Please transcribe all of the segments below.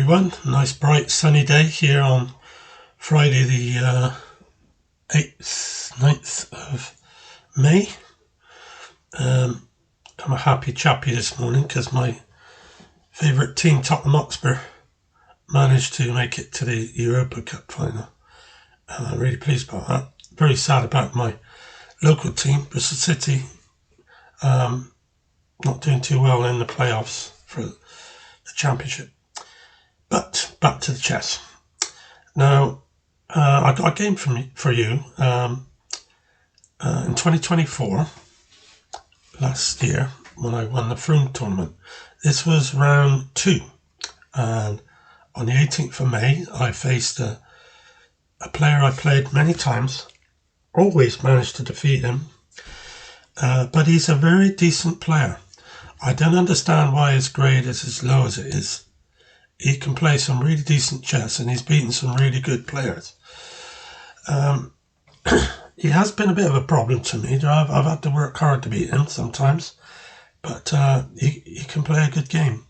everyone. Nice bright sunny day here on Friday the 9th of May. I'm a happy chappy this morning because my favourite team, Tottenham Hotspur, managed to make it to the Europa Cup final. And I'm really pleased about that. Very sad about my local team, Bristol City, not doing too well in the playoffs for the Championship. But back to the chess. Now, I got a game for you in 2024, last year, when I won the Frome tournament. This was round 2, and on the 18th of May, I faced a player I played many times, always managed to defeat him, but he's a very decent player. I don't understand why his grade is as low as it is. He can play some really decent chess, and he's beaten some really good players. He has been a bit of a problem to me. I've had to work hard to beat him sometimes, but he can play a good game.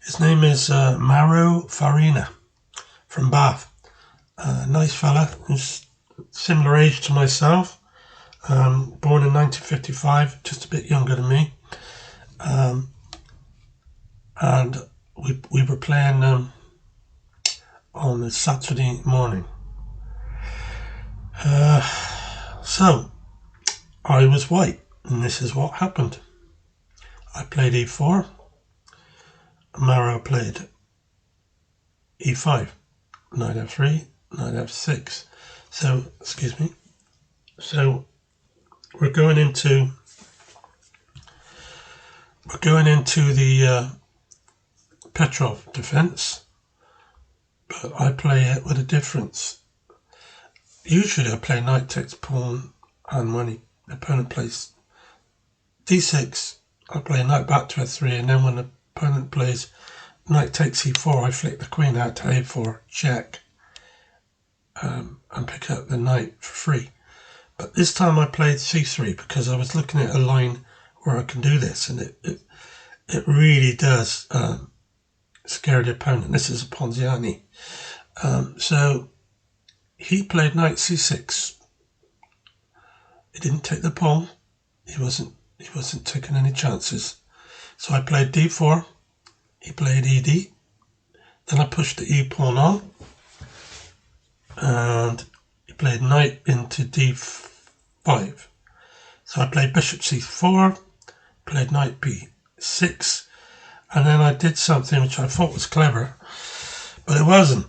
His name is Mauro Farino from Bath. Nice fella, he's similar age to myself, born in 1955, just a bit younger than me. And we were playing on a Saturday morning. So I was white, and this is what happened. I played e4. Mauro played e5, knight f3, knight f6. So, excuse me. So we're going into the Petrov defense, but I play it with a difference. Usually I play knight takes pawn, and when the opponent plays d6, I play knight back to f3, and then when the opponent plays knight takes e4, I flick the queen out to a4, check, and pick up the knight for free. But this time I played c3 because I was looking at a line where I can do this, and it really does scare the opponent. This is a Ponziani. So he played knight c6. He didn't take the pawn. He wasn't taking any chances. So I played d4. He played ed. Then I pushed the e pawn on, and he played knight into d5. So I played bishop c4, played knight b6, and then I did something which I thought was clever, but it wasn't.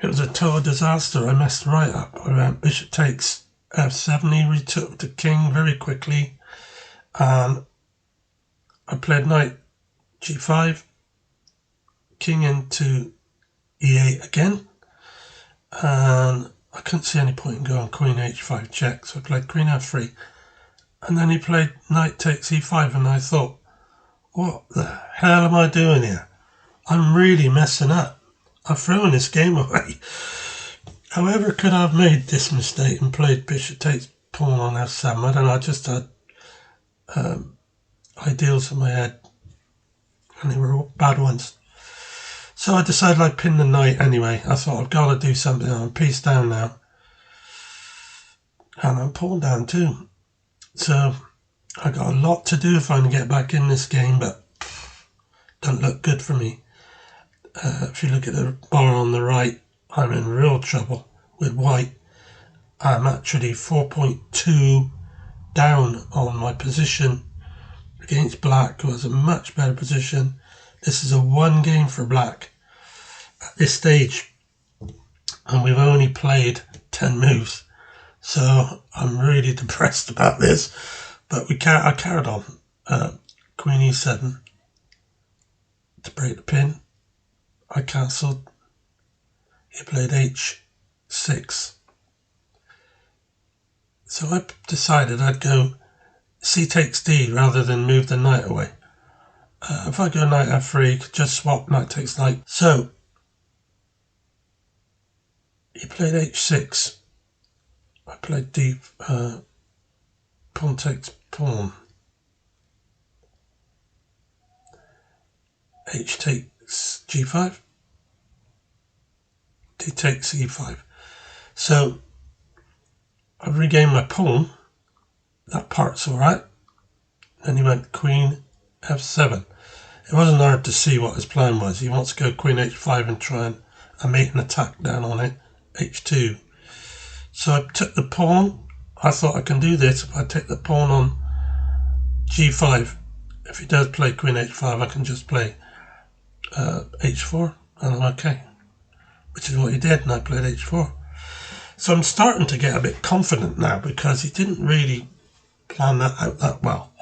It was a total disaster. I messed right up. I went bishop takes f7. He retook the king very quickly, and I played knight g5, king into e8 again, and I couldn't see any point in going queen h5 check, so I played queen f3, and then he played knight takes e5, and I thought, what the hell am I doing here? I'm really messing up. I've thrown this game away. However could I have made this mistake and played bishop takes pawn on f7? I don't know, I just had ideals in my head, and they were all bad ones. So I decided I'd pin the knight anyway. I thought I've got to do something. I'm piece down now, and I'm pawn down too. So I got a lot to do if I'm going to get back in this game, but don't look good for me. If you look at the bar on the right, I'm in real trouble with white. I'm actually 4.2 down on my position against black, who has a much better position. This is a 1 game for black at this stage, and we've only played 10 moves. So I'm really depressed about this, but I carried on. Queen e7 to break the pin. I cancelled. He played h6. So I decided I'd go c takes d rather than move the knight away. If I go knight f3, you could just swap knight takes knight. So he played h6. I played pawn takes pawn. H takes g5. d takes e5. So I've regained my pawn. That part's alright. Then he went queen f7. It wasn't hard to see what his plan was. He wants to go queen h5 and try and make an attack down on it, h2. So I took the pawn. I thought I can do this if I take the pawn on g5. If he does play queen h5, I can just play h4 and I'm okay. Which is what he did, and I played h4. So I'm starting to get a bit confident now because he didn't really plan that out that well.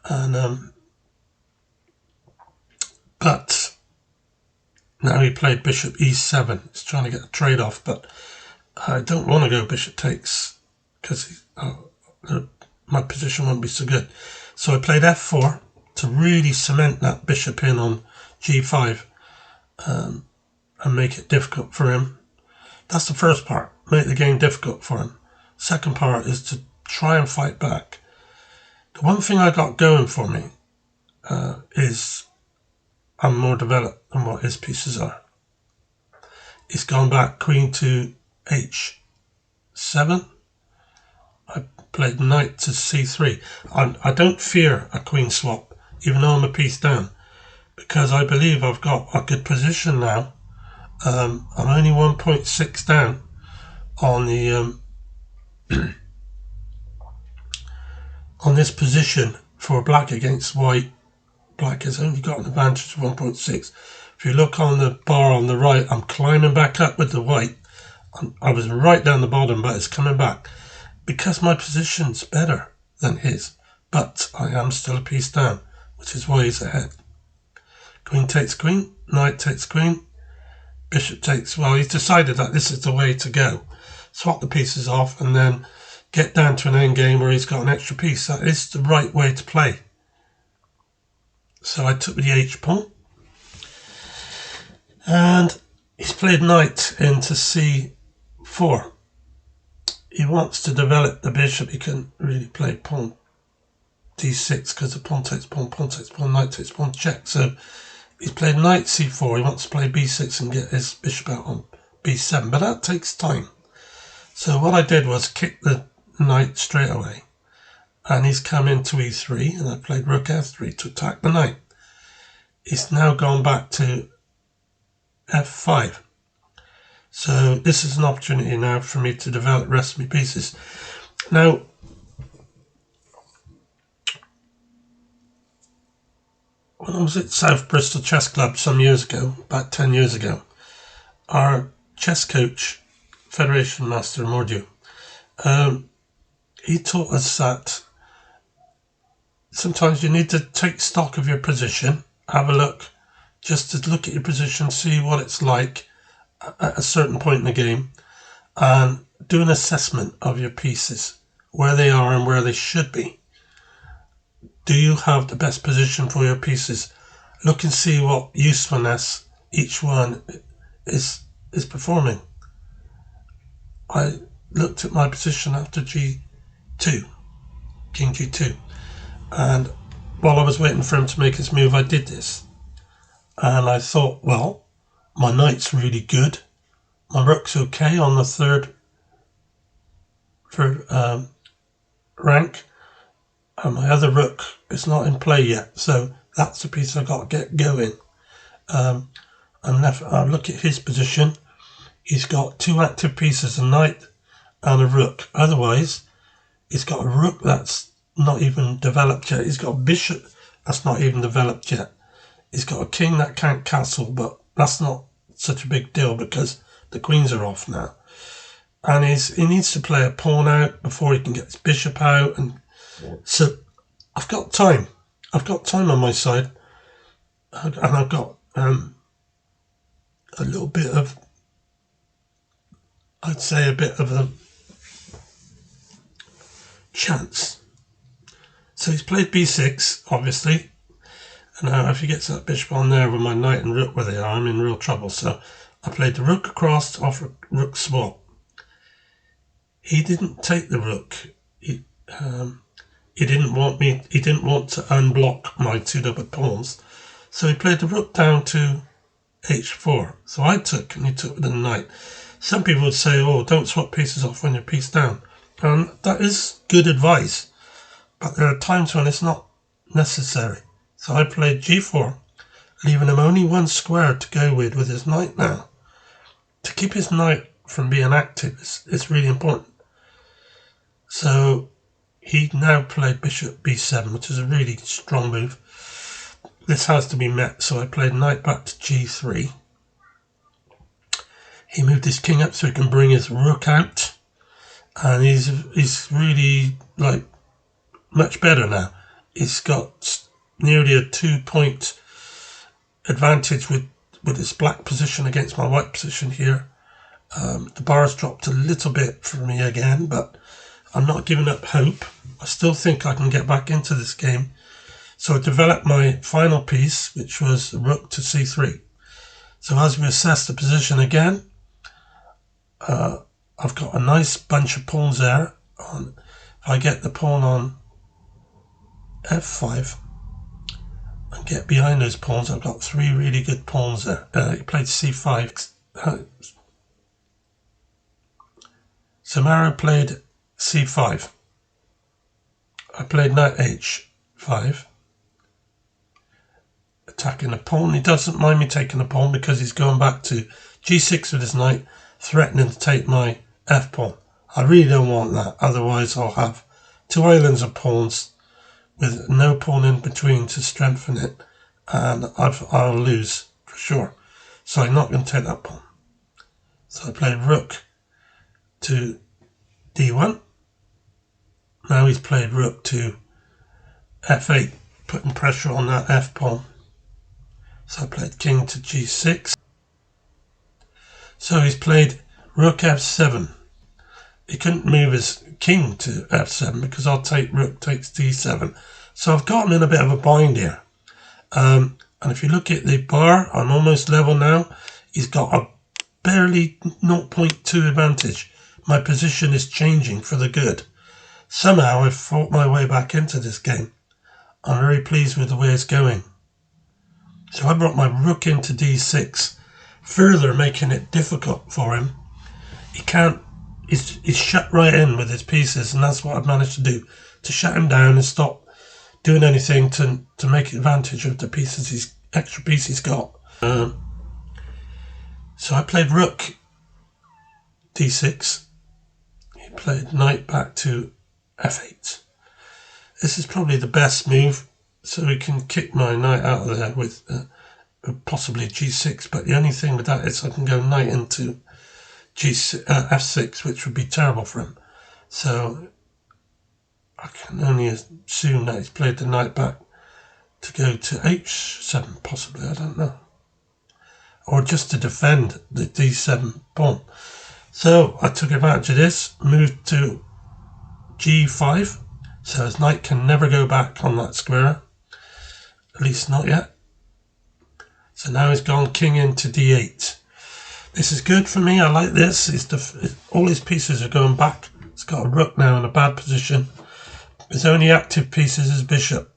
And but now he played bishop e7. He's trying to get a trade off, but I don't want to go bishop takes because my position won't be so good. So I played f4 to really cement that bishop in on g5 and make it difficult for him. That's the first part, make the game difficult for him. Second part is to try and fight back. The one thing I got going for me is I'm more developed than what his pieces are. He's gone back queen to h7. I played knight to c3. I don't fear a queen swap, even though I'm a piece down, because I believe I've got a good position now. I'm only 1.6 down on the on this position for black against white. Black has only got an advantage of 1.6. If you look on the bar on the right, I'm climbing back up with the white. I was right down the bottom, but it's coming back because my position's better than his, but I am still a piece down, which is why he's ahead. Queen takes queen, knight takes queen, bishop takes, well, he's decided that this is the way to go. Swap the pieces off and then get down to an endgame where he's got an extra piece. That is the right way to play. So I took the h pawn. And he's played knight into c4. He wants to develop the bishop. He can really play pawn d6 because the pawn takes pawn, knight takes pawn, check. So he's played knight c4. He wants to play b6 and get his bishop out on b7, but that takes time. So what I did was kick the knight straight away, and he's come into e3, and I played rook f3 to attack the knight. He's now gone back to f5. So this is an opportunity now for me to develop the rest of my pieces. Now, when I was at South Bristol Chess Club some years ago, about 10 years ago, our chess coach, Federation Master Mordiu, he taught us that sometimes you need to take stock of your position, have a look, just to look at your position, see what it's like at a certain point in the game, and do an assessment of your pieces, where they are and where they should be. Do you have the best position for your pieces? Look and see what usefulness each one is performing. I looked at my position after g2, king g2, and while I was waiting for him to make his move, I did this. And I thought, well, my knight's really good. My rook's okay on the third rank. And my other rook is not in play yet. So that's the piece I've got to get going. And I look at his position. He's got two active pieces, a knight and a rook. Otherwise, he's got a rook that's not even developed yet. He's got a bishop that's not even developed yet. He's got a king that can't castle, but that's not such a big deal because the queens are off now. And he needs to play a pawn out before he can get his bishop out. And so I've got time. I've got time on my side. And I've got a little bit of, I'd say a bit of a chance. So he's played b6, obviously. And now if he gets that bishop on there with my knight and rook where they are, I'm in real trouble. So I played the rook across to offer rook swap. He didn't take the rook. He didn't want to unblock my two double pawns. So he played the rook down to h4. So I took, and he took with the knight. Some people would say, oh, don't swap pieces off when you're piece down. And that is good advice. But there are times when it's not necessary. So I played g4, leaving him only one square to go with his knight now. To keep his knight from being active is really important. So he now played bishop b7, which is a really strong move. This has to be met, so I played knight back to g3. He moved his king up so he can bring his rook out. And he's really, like, much better now. He's got nearly a 2-point advantage with his black position against my white position here. The bar's dropped a little bit for me again, but I'm not giving up hope. I still think I can get back into this game. So I developed my final piece, which was rook to c3. So as we assess the position again, I've got a nice bunch of pawns there. If I get the pawn on f5 and get behind those pawns, I've got 3 really good pawns there. He played c5. So Mauro played c5. I played knight h5. Attacking the pawn. He doesn't mind me taking the pawn because he's going back to g6 with his knight, threatening to take my f-pawn. I really don't want that, otherwise I'll have 2 islands of pawns with no pawn in between to strengthen it, and I'll lose for sure. So I'm not going to take that pawn. So I played rook to d1. Now he's played rook to f8, putting pressure on that f-pawn. So I played king to g6. So he's played rook f7. He couldn't move his king to f7 because I'll take rook takes d7. So I've got him in a bit of a bind here. And if you look at the bar, I'm almost level now. He's got a barely 0.2 advantage. My position is changing for the good. Somehow I've fought my way back into this game. I'm very pleased with the way it's going. So I brought my rook into d6, further making it difficult for him. He can't, he's shut right in with his pieces, and that's what I've managed to do, to shut him down and stop doing anything to make advantage of the pieces, extra piece he's got. So I played rook d6. He played knight back to f8. This is probably the best move, so we can kick my knight out of there with possibly g6, but the only thing with that is I can go knight into f6, which would be terrible for him. So I can only assume that he's played the knight back to go to h7, possibly, I don't know. Or just to defend the d7 pawn. So I took advantage of this, moved to g5, so his knight can never go back on that square, at least not yet. So now he's gone king into d8. This is good for me, I like this. All his pieces are going back. It's got a rook now in a bad position. His only active piece is his bishop.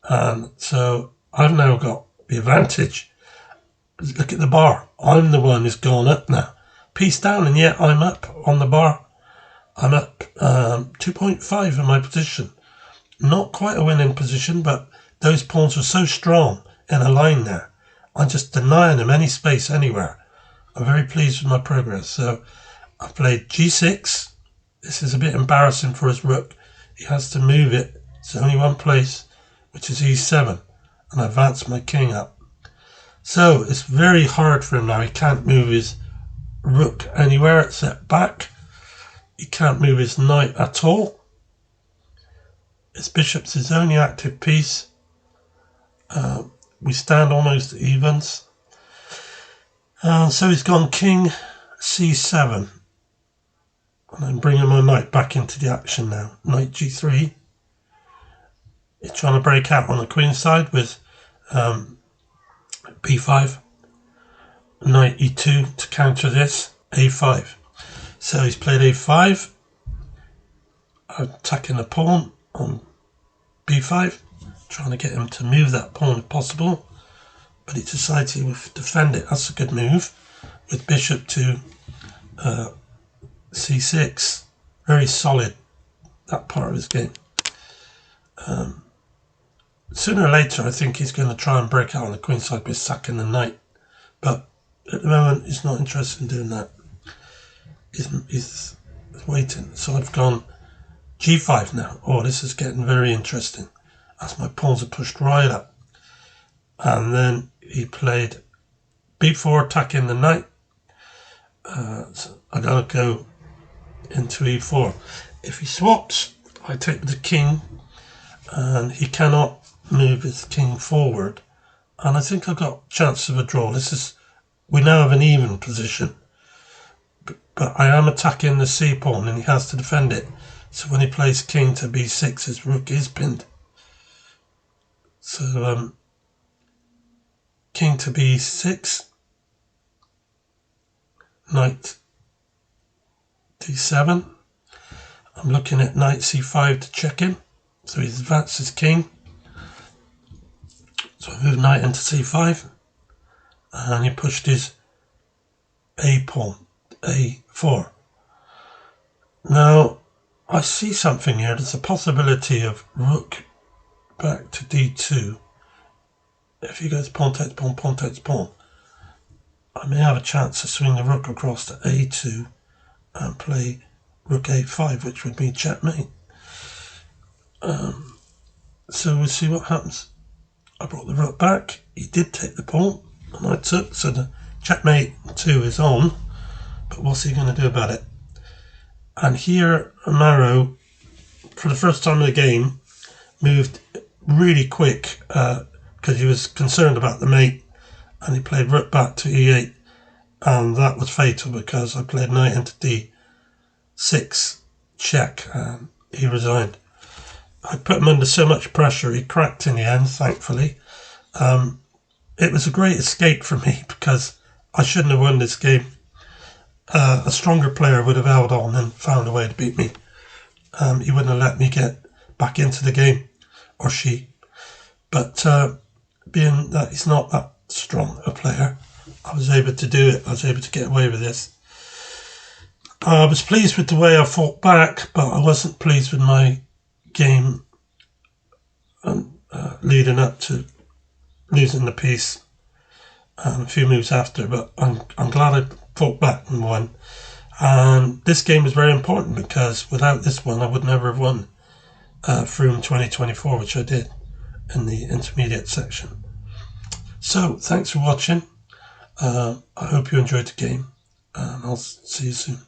And so I've now got the advantage. Look at the bar. I'm the one who's gone up now. Piece down, and yet I'm up on the bar. I'm up 2.5 in my position. Not quite a winning position, but those pawns are so strong in a line there. I'm just denying them any space anywhere. I'm very pleased with my progress. So I played g6. This is a bit embarrassing for his rook. He has to move it. It's only one place, which is e7. And I advance my king up. So it's very hard for him now. He can't move his rook anywhere except back. He can't move his knight at all. His bishop's his only active piece. We stand almost evens. So he's gone king c7. And I'm bringing my knight back into the action now. Knight g3. He's trying to break out on the queen side with b5. Knight e2 to counter this. a5. So he's played a5. I'm attacking the pawn on b5. Trying to get him to move that pawn if possible. but he decided he would defend it. That's a good move, with bishop to c6. Very solid, that part of his game. Sooner or later, I think he's going to try and break out on the queenside by sacking the knight, but at the moment he's not interested in doing that. He's waiting. So I've gone g5 now. Oh, this is getting very interesting, as my pawns are pushed right up. And then he played b4, attacking the knight. So I gotta go into e4. If he swaps, I take the king, and he cannot move his king forward. And I think I've got a chance of a draw. We now have an even position, but I am attacking the c pawn, and he has to defend it. So when he plays king to b6, his rook is pinned. So king to b6, knight d7. I'm looking at knight c5 to check him. So he's advanced his king. So I move knight into c5, and he pushed his a pawn, a4. Now I see something here. There's a possibility of rook back to d2. If he goes pawn takes pawn, pawn takes pawn, I may have a chance to swing the rook across to a2 and play rook a5, which would be checkmate. So we'll see what happens. I brought the rook back. He did take the pawn, and I took. So the checkmate 2 is on. But what's he going to do about it? And here Mauro, for the first time in the game, moved really quick because he was concerned about the mate, and he played rook back to e8, and that was fatal because I played knight into d6 check, and he resigned. I put him under so much pressure, he cracked in the end, thankfully. It was a great escape for me because I shouldn't have won this game. A stronger player would have held on and found a way to beat me. He wouldn't have let me get back into the game, or she. But being that he's not that strong a player, I was able to do it. I was able to get away with this. I was pleased with the way I fought back, but I wasn't pleased with my game leading up to losing the piece a few moves after. But I'm glad I fought back and won. And this game is very important because without this one, I would never have won Frome 2024, which I did in the intermediate section. So thanks for watching. I hope you enjoyed the game, and I'll see you soon.